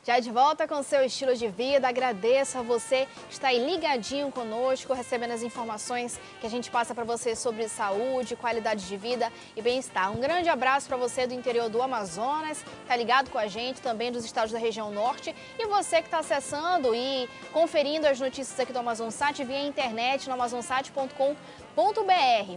Já de volta com o seu estilo de vida, agradeço a você que está aí ligadinho conosco, recebendo as informações que a gente passa para você sobre saúde, qualidade de vida e bem-estar. Um grande abraço para você do interior do Amazonas, que está ligado com a gente, também dos estados da região norte, e você que está acessando e conferindo as notícias aqui do Amazonsat via internet no amazonsat.com.br.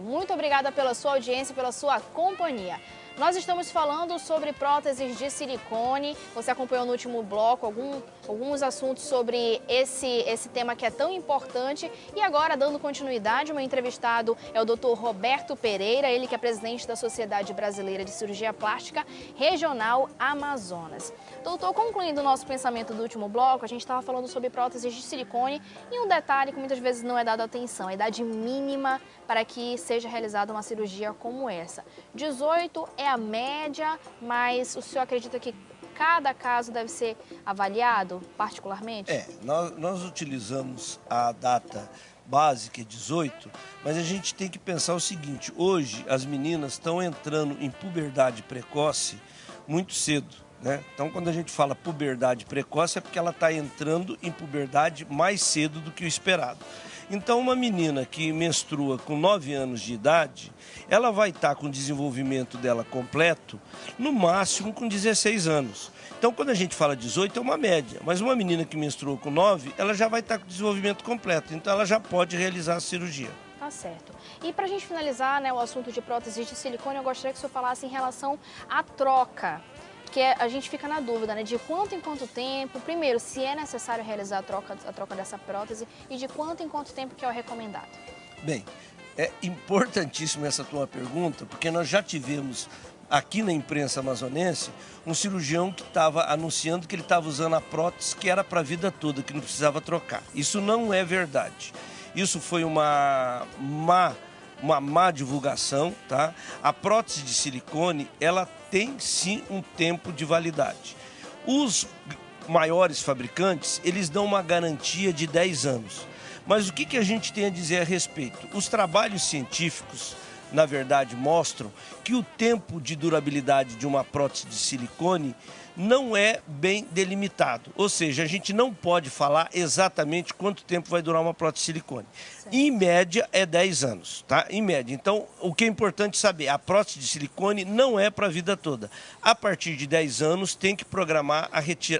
Muito obrigada pela sua audiência e pela sua companhia. Nós estamos falando sobre próteses de silicone. Você acompanhou no último bloco alguns assuntos sobre esse tema que é tão importante. E agora, dando continuidade, o meu entrevistado é o Dr. Roberto Pereira, ele que é presidente da Sociedade Brasileira de Cirurgia Plástica Regional Amazonas. Doutor, concluindo o nosso pensamento do último bloco, a gente estava falando sobre próteses de silicone e um detalhe que muitas vezes não é dado atenção, a idade mínima para que seja realizada uma cirurgia como essa. 18 é a média, mas o senhor acredita que cada caso deve ser avaliado particularmente? Nós utilizamos a data básica, 18, mas a gente tem que pensar o seguinte: hoje as meninas estão entrando em puberdade precoce muito cedo, né? Então, quando a gente fala puberdade precoce, é porque ela está entrando em puberdade mais cedo do que o esperado. Então, uma menina que menstrua com 9 anos de idade, ela vai estar com o desenvolvimento dela completo, no máximo com 16 anos. Então, quando a gente fala 18, é uma média, mas uma menina que menstrua com 9, ela já vai estar com o desenvolvimento completo, então ela já pode realizar a cirurgia. Tá certo. E para a gente finalizar, né, o assunto de próteses de silicone, eu gostaria que o senhor falasse em relação à troca. Porque a gente fica na dúvida, né, de quanto em quanto tempo, primeiro, se é necessário realizar a troca dessa prótese e de quanto em quanto tempo que é o recomendado. Bem, é importantíssima essa tua pergunta, porque nós já tivemos aqui na imprensa amazonense um cirurgião que estava anunciando que ele estava usando a prótese que era para a vida toda, que não precisava trocar. Isso não é verdade. Isso foi uma má divulgação, tá? A prótese de silicone, ela tem sim um tempo de validade. Os maiores fabricantes, eles dão uma garantia de 10 anos. Mas o que a gente tem a dizer a respeito? Os trabalhos científicos, na verdade, mostram que o tempo de durabilidade de uma prótese de silicone não é bem delimitado. Ou seja, a gente não pode falar exatamente quanto tempo vai durar uma prótese de silicone. Certo. Em média, é 10 anos, tá? Em média. Então, o que é importante saber, a prótese de silicone não é para a vida toda. A partir de 10 anos, tem que programar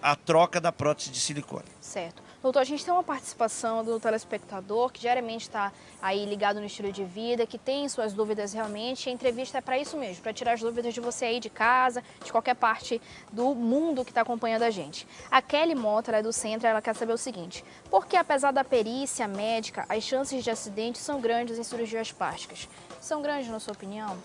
a troca da prótese de silicone. Certo. Doutor, a gente tem uma participação do telespectador que diariamente está aí ligado no estilo de vida, que tem suas dúvidas realmente. A entrevista é para isso mesmo, para tirar as dúvidas de você aí de casa, de qualquer parte do mundo que está acompanhando a gente. A Kelly Mota, ela é do centro, ela quer saber o seguinte: por que, apesar da perícia médica, as chances de acidente são grandes em cirurgias plásticas? São grandes, na sua opinião?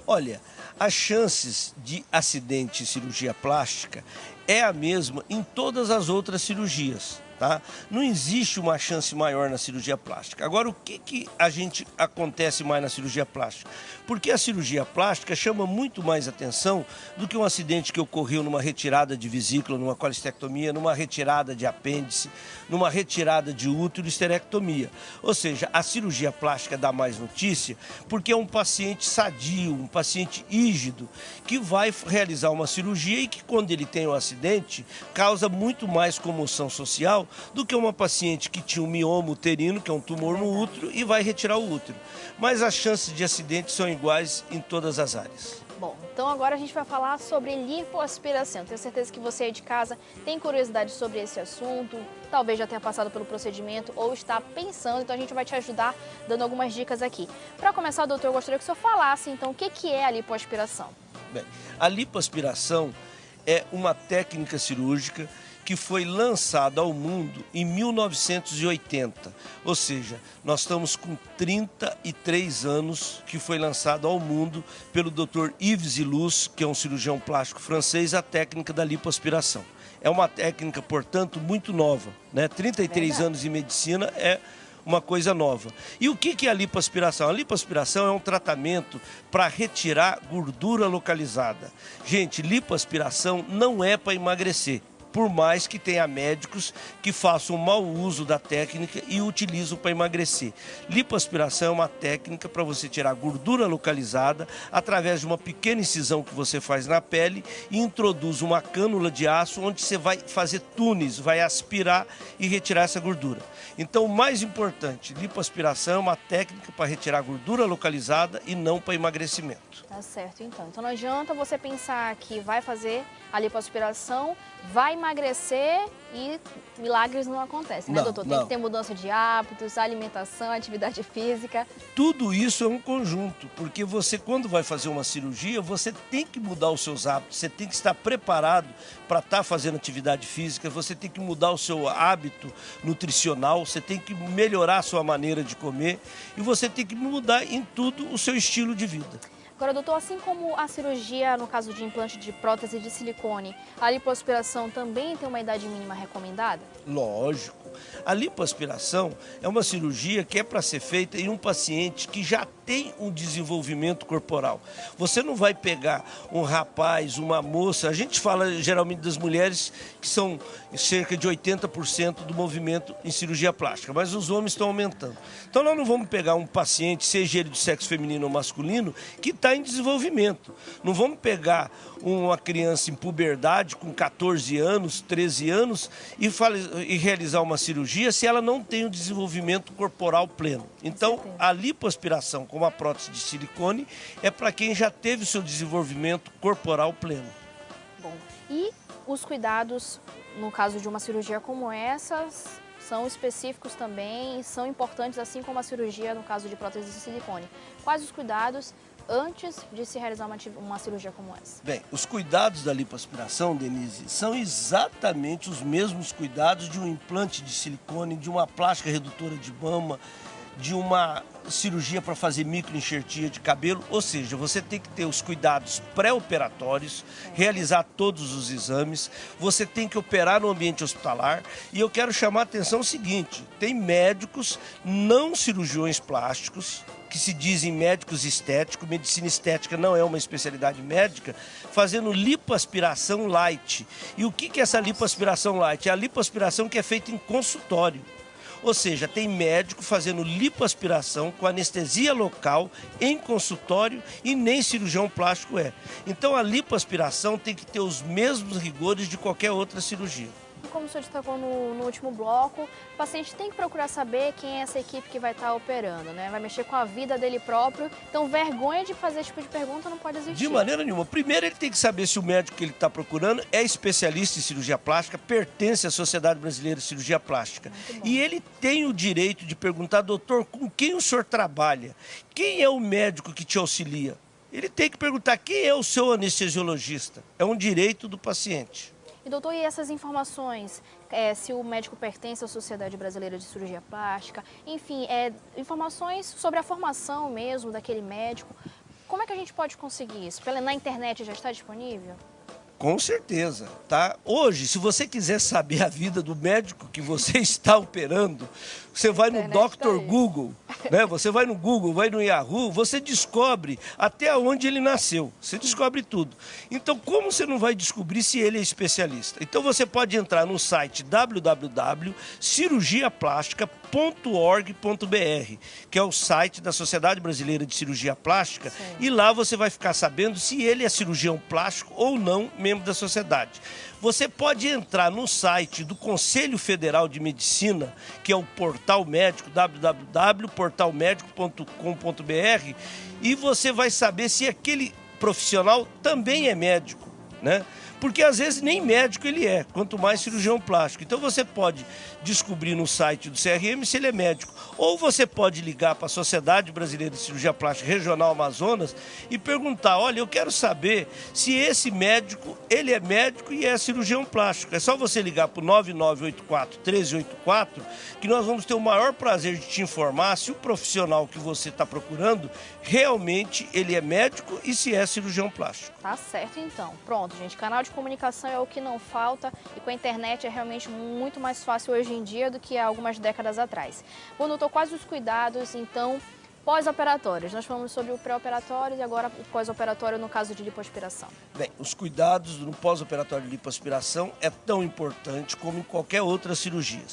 Olha, as chances de acidente em cirurgia plástica é a mesma em todas as outras cirurgias. Tá? Não existe uma chance maior na cirurgia plástica. Agora, o que acontece mais na cirurgia plástica? Porque a cirurgia plástica chama muito mais atenção do que um acidente que ocorreu numa retirada de vesícula, numa colestectomia, numa retirada de apêndice, numa retirada de útero, esterectomia. Ou seja, a cirurgia plástica dá mais notícia porque é um paciente sadio, um paciente rígido, que vai realizar uma cirurgia e que, quando ele tem um acidente, causa muito mais comoção social do que uma paciente que tinha um mioma uterino, que é um tumor no útero, e vai retirar o útero. Mas as chances de acidente são iguais em todas as áreas. Bom, então agora a gente vai falar sobre lipoaspiração. Tenho certeza que você aí de casa tem curiosidade sobre esse assunto, talvez já tenha passado pelo procedimento ou está pensando, então a gente vai te ajudar dando algumas dicas aqui. Para começar, doutor, eu gostaria que o senhor falasse então o que é a lipoaspiração. Bem, a lipoaspiração é uma técnica cirúrgica que foi lançada ao mundo em 1980. Ou seja, nós estamos com 33 anos que foi lançado ao mundo pelo Dr. Yves Ilus, que é um cirurgião plástico francês, a técnica da lipoaspiração. É uma técnica, portanto, muito nova, né? 33 anos de medicina é uma coisa nova. E o que é a lipoaspiração? A lipoaspiração é um tratamento para retirar gordura localizada. Gente, lipoaspiração não é para emagrecer. por mais que tenha médicos que façam mau uso da técnica e utilizam para emagrecer. Lipoaspiração é uma técnica para você tirar gordura localizada através de uma pequena incisão que você faz na pele e introduz uma cânula de aço onde você vai fazer túneis, vai aspirar e retirar essa gordura. Então, o mais importante, lipoaspiração é uma técnica para retirar gordura localizada e não para emagrecimento. Tá certo, então. Então não adianta você pensar que vai fazer a lipoaspiração, vai emagrecer e milagres não acontecem, né, doutor? Tem que ter mudança de hábitos, alimentação, atividade física. Tudo isso é um conjunto, porque você, quando vai fazer uma cirurgia, você tem que mudar os seus hábitos, você tem que estar preparado para estar fazendo atividade física, você tem que mudar o seu hábito nutricional, você tem que melhorar a sua maneira de comer e você tem que mudar em tudo o seu estilo de vida. Agora, doutor, assim como a cirurgia, no caso de implante de prótese de silicone, a lipoaspiração também tem uma idade mínima recomendada? Lógico. A lipoaspiração é uma cirurgia que é para ser feita em um paciente que já tem um desenvolvimento corporal. Você não vai pegar um rapaz, uma moça, a gente fala geralmente das mulheres que são cerca de 80% do movimento em cirurgia plástica, mas os homens estão aumentando. Então nós não vamos pegar um paciente, seja ele do sexo feminino ou masculino, que está em desenvolvimento. Não vamos pegar uma criança em puberdade com 14 anos, 13 anos e realizar uma cirurgia se ela não tem o desenvolvimento corporal pleno. Então, a lipoaspiração, como a prótese de silicone, é para quem já teve o seu desenvolvimento corporal pleno. Bom, e os cuidados, no caso de uma cirurgia como essas, são específicos também, são importantes, assim como a cirurgia no caso de prótese de silicone. Quais os cuidados antes de se realizar uma cirurgia como essa? Bem, os cuidados da lipoaspiração, Denise, são exatamente os mesmos cuidados de um implante de silicone, de uma plástica redutora de mama, de uma cirurgia para fazer microenxertia de cabelo, ou seja, você tem que ter os cuidados pré-operatórios, realizar todos os exames, você tem que operar no ambiente hospitalar e eu quero chamar a atenção o seguinte, tem médicos não cirurgiões plásticos, que se dizem médicos estéticos, medicina estética não é uma especialidade médica, fazendo lipoaspiração light. E o que é essa lipoaspiração light? É a lipoaspiração que é feita em consultório. Ou seja, tem médico fazendo lipoaspiração com anestesia local em consultório e nem cirurgião plástico é. Então a lipoaspiração tem que ter os mesmos rigores de qualquer outra cirurgia. Como o senhor destacou no último bloco, o paciente tem que procurar saber quem é essa equipe que vai estar operando, né? Vai mexer com a vida dele próprio, então vergonha de fazer esse tipo de pergunta não pode existir. De maneira nenhuma. Primeiro ele tem que saber se o médico que ele está procurando é especialista em cirurgia plástica, pertence à Sociedade Brasileira de Cirurgia Plástica. E ele tem o direito de perguntar, doutor, com quem o senhor trabalha? Quem é o médico que te auxilia? Ele tem que perguntar quem é o seu anestesiologista. É um direito do paciente. E doutor, e essas informações, se o médico pertence à Sociedade Brasileira de Cirurgia Plástica, enfim, informações sobre a formação mesmo daquele médico, como é que a gente pode conseguir isso? Na internet já está disponível? Com certeza, tá? Hoje, se você quiser saber a vida do médico que você está operando, você vai no Dr. Google, né? Você vai no Google, vai no Yahoo, você descobre até onde ele nasceu. Você descobre tudo. Então, como você não vai descobrir se ele é especialista? Então, você pode entrar no site www.cirurgiaplástica.org.br, que é o site da Sociedade Brasileira de Cirurgia Plástica, e lá você vai ficar sabendo se ele é cirurgião plástico ou não, membro da sociedade. Você pode entrar no site do Conselho Federal de Medicina, que é o Portal Médico, www.portalmedico.com.br, e você vai saber se aquele profissional também é médico, né? Porque às vezes nem médico ele é, quanto mais cirurgião plástico. Então você pode descobrir no site do CRM se ele é médico. Ou você pode ligar para a Sociedade Brasileira de Cirurgia Plástica Regional Amazonas e perguntar, olha, eu quero saber se esse médico, ele é médico e é cirurgião plástico. É só você ligar para o 9984-1384 que nós vamos ter o maior prazer de te informar se o profissional que você está procurando realmente ele é médico e se é cirurgião plástico. Tá certo então. Pronto, gente, canal de comunicação é o que não falta e com a internet é realmente muito mais fácil hoje em dia do que há algumas décadas atrás. Bom, doutor, quais os cuidados, então, Pós-operatórios, nós falamos sobre o pré-operatório e agora o pós-operatório no caso de lipoaspiração. Bem, os cuidados no pós-operatório de lipoaspiração é tão importante como em qualquer outra cirurgia.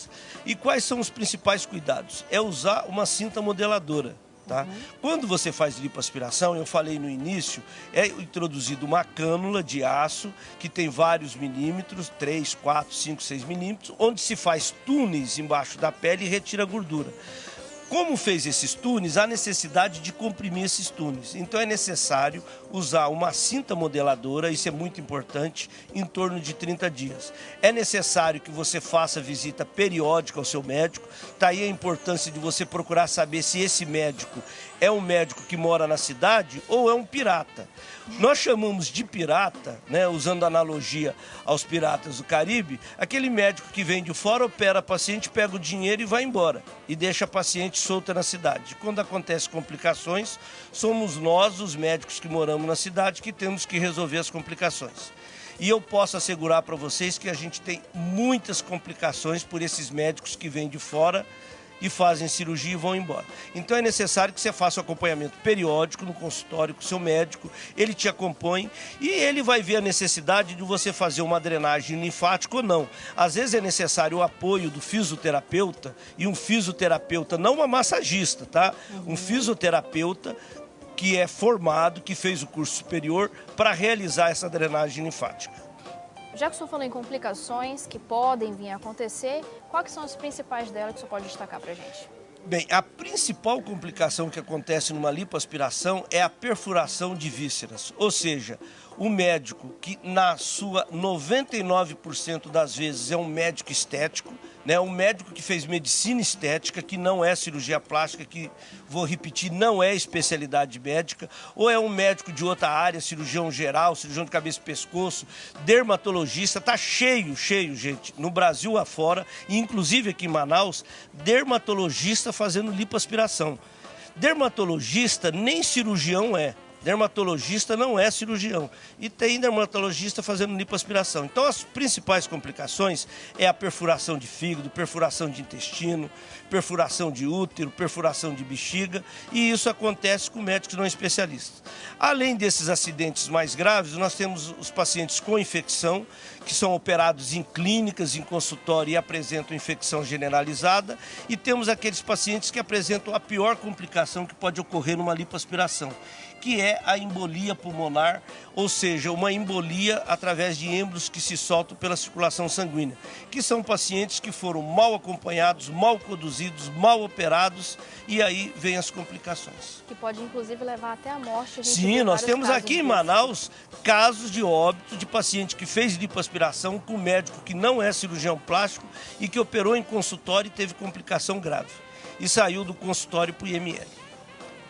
E quais são os principais cuidados? É usar uma cinta modeladora. Tá? Quando você faz lipoaspiração, eu falei no início, é introduzido uma cânula de aço que tem vários milímetros, 3, 4, 5, 6 milímetros, onde se faz túneis embaixo da pele e retira a gordura. Como fez esses túneis, há necessidade de comprimir esses túneis. Então é necessário usar uma cinta modeladora, isso é muito importante, em torno de 30 dias. É necessário que você faça visita periódica ao seu médico. Está aí a importância de você procurar saber se esse médico é um médico que mora na cidade ou é um pirata. Nós chamamos de pirata, né, usando analogia aos piratas do Caribe, aquele médico que vem de fora, opera a paciente, pega o dinheiro e vai embora. E deixa a paciente solta na cidade. Quando acontecem complicações, somos nós, os médicos que moramos na cidade, que temos que resolver as complicações. E eu posso assegurar para vocês que a gente tem muitas complicações por esses médicos que vêm de fora e fazem cirurgia e vão embora. Então é necessário que você faça o acompanhamento periódico no consultório com o seu médico, ele te acompanhe e ele vai ver a necessidade de você fazer uma drenagem linfática ou não. Às vezes é necessário o apoio do fisioterapeuta, e um fisioterapeuta, não uma massagista, tá? Um fisioterapeuta que é formado, que fez o curso superior para realizar essa drenagem linfática. Já que o senhor falou em complicações que podem vir a acontecer, quais são as principais delas que o senhor pode destacar para a gente? Bem, a principal complicação que acontece numa lipoaspiração é a perfuração de vísceras. Ou seja, o médico que na sua 99% das vezes é um médico estético, né, um médico que fez medicina estética, que não é cirurgia plástica, que, vou repetir, não é especialidade médica, ou é um médico de outra área, cirurgião geral, cirurgião de cabeça e pescoço, dermatologista, tá cheio, gente, no Brasil afora, e inclusive aqui em Manaus, dermatologista fazendo lipoaspiração. Dermatologista nem cirurgião é. Dermatologista não é cirurgião e tem dermatologista fazendo lipoaspiração. Então as principais complicações é a perfuração de fígado, perfuração de intestino, perfuração de útero, perfuração de bexiga, e isso acontece com médicos não especialistas. Além desses acidentes mais graves, nós temos os pacientes com infecção, que são operados em clínicas, em consultório e apresentam infecção generalizada, e temos aqueles pacientes que apresentam a pior complicação que pode ocorrer numa lipoaspiração, que é a embolia pulmonar, ou seja, uma embolia através de êmbolos que se soltam pela circulação sanguínea, que são pacientes que foram mal acompanhados, mal conduzidos, mal operados, e aí vem as complicações. Que pode inclusive levar até a morte. Sim, nós temos aqui em Manaus casos de óbito de paciente que fez lipoaspiração com médico que não é cirurgião plástico e que operou em consultório e teve complicação grave. E saiu do consultório para o IML.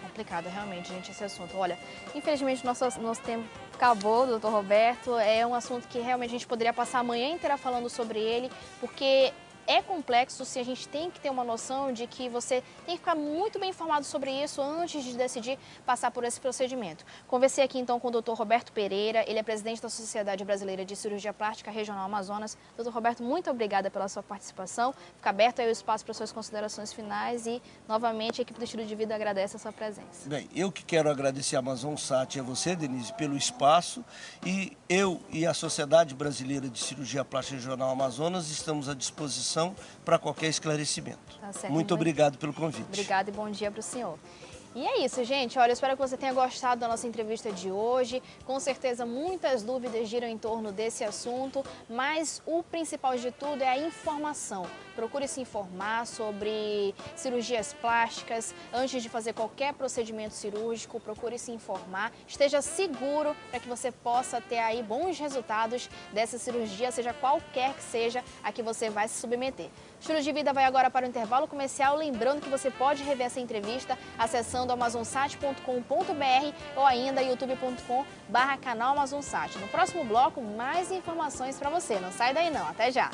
Complicado realmente, gente, esse assunto. Olha, infelizmente nosso tempo acabou, doutor Roberto. É um assunto que realmente a gente poderia passar a manhã inteira falando sobre ele, porque é complexo, se a gente tem que ter uma noção de que você tem que ficar muito bem informado sobre isso antes de decidir passar por esse procedimento. Conversei aqui então com o doutor Roberto Pereira, ele é presidente da Sociedade Brasileira de Cirurgia Plástica Regional Amazonas. Doutor Roberto, muito obrigada pela sua participação. Fica aberto aí o espaço para suas considerações finais e, novamente, a equipe do Estilo de Vida agradece a sua presença. Bem, eu que quero agradecer a Amazonsat e a você, Denise, pelo espaço, e eu e a Sociedade Brasileira de Cirurgia Plástica Regional Amazonas estamos à disposição para qualquer esclarecimento. Tá certo. Muito obrigado pelo convite. Obrigada e bom dia para o senhor. E é isso, gente. Olha, eu espero que você tenha gostado da nossa entrevista de hoje. Com certeza, muitas dúvidas giram em torno desse assunto, mas o principal de tudo é a informação. Procure se informar sobre cirurgias plásticas. Antes de fazer qualquer procedimento cirúrgico, procure se informar. Esteja seguro para que você possa ter aí bons resultados dessa cirurgia, seja qualquer que seja a que você vai se submeter. Estilo de Vida vai agora para o intervalo comercial, lembrando que você pode rever essa entrevista acessando amazonsat.com.br ou ainda youtube.com/canal Amazonsat. No próximo bloco, mais informações para você. Não sai daí não, até já!